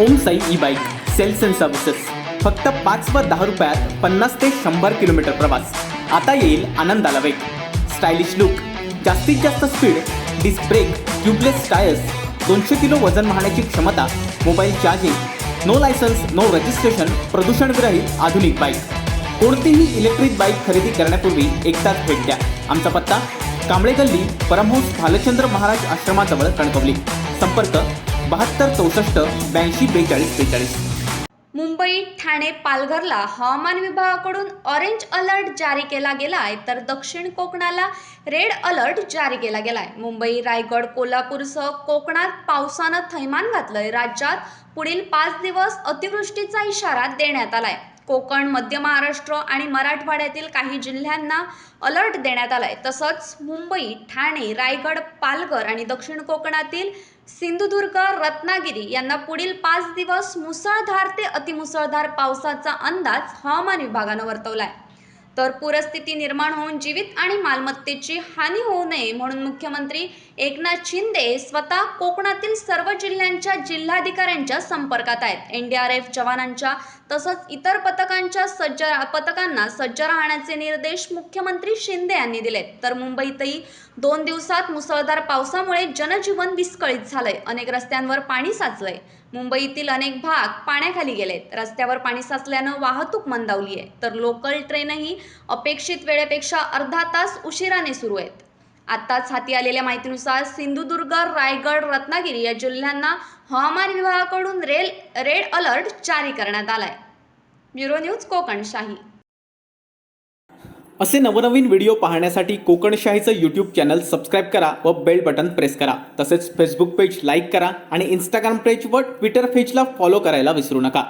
Om Sai E bike sales and services. फक्त 5 व 10 रुपयात 50 ते 100 किलोमीटर प्रवास. आता येईल आनंदाला वेग. स्टायलिश लुक, जास्तीत जास्त speed, disc brake, tubeless tyres, 200 kilo वजन वाहण्याची क्षमता, mobile charging, no licence, no registration, प्रदूषणविरहित आधुनिक बाईक. कोणतीही इलेक्ट्रिक बाईक खरेदी करण्यापूर्वी एकदाच भेट द्या. आमचा पत्ता कांबळे गल्ली, परमहंस भालचंद्र महाराज आश्रमाजवळ कणकवली. संपर्क 72 64 82 42 42. मुंबई, ठाणे, पालघरला हवामान विभागाकडून ऑरेंज अलर्ट जारी केला गेलाय, तर दक्षिण कोकणाला रेड अलर्ट जारी केला गेलाय. मुंबई, रायगड, कोल्हापूरसह कोकणात पावसानं थैमान घातलंय. राज्यात पुढील 5 दिवस अतिवृष्टीचा इशारा देण्यात आलाय. कोकण, मध्य महाराष्ट्र आणि मराठवाड्यातील काही जिल्ह्यांना अलर्ट देण्यात आलाय. तसंच मुंबई, ठाणे, रायगड, पालघर आणि दक्षिण कोकणातील सिंधुदुर्ग, रत्नागिरी यांना पुढील 5 दिवस मुसळधार ते अतिमुसळधार पावसाचा अंदाज हवामान विभागानं वर्तवलाय. तर पूरस्थिती निर्माण होऊन जीवित आणि मालमत्तेची हानी होऊ नये म्हणून मुख्यमंत्री एकनाथ शिंदे स्वतः कोकणातील सर्व जिल्ह्यांच्या जिल्हाधिकाऱ्यांच्या संपर्कात आहेत. NDRF जवानांच्या तसंच इतर पथकांना सज्ज राहण्याचे निर्देश मुख्यमंत्री शिंदे यांनी दिलेत. तर मुंबईतही 2 दिवसात मुसळधार पावसामुळे जनजीवन विस्कळीत झालंय. अनेक रस्त्यांवर पाणी साचलंय. मुंबईतील अनेक भाग पाण्याखाली गेलेत. रस्त्यावर पाणी साचल्यानं वाहतूक मंदावली आहे. तर लोकल ट्रेनही अपेक्षित वेळेपेक्षा अर्धा तास उशिराने सुरू आहेत. आत्ताच हाती आलेल्या माहितीनुसार सिंधुदुर्ग, रायगड, रत्नागिरी या जिल्ह्यांना हवामान विभागाकडून रेड अलर्ट जारी करण्यात आलाय. Bureau news, Kokanshahi. असे नवनवीन व्हिडिओ पाहण्यासाठी कोकणशाहीचं यूट्यूब चॅनल सबस्क्राईब करा व बेल बटन प्रेस करा. तसेच फेसबुक पेज लाईक करा आणि इंस्टाग्राम पेज व ट्विटर पेजला फॉलो करायला विसरू नका.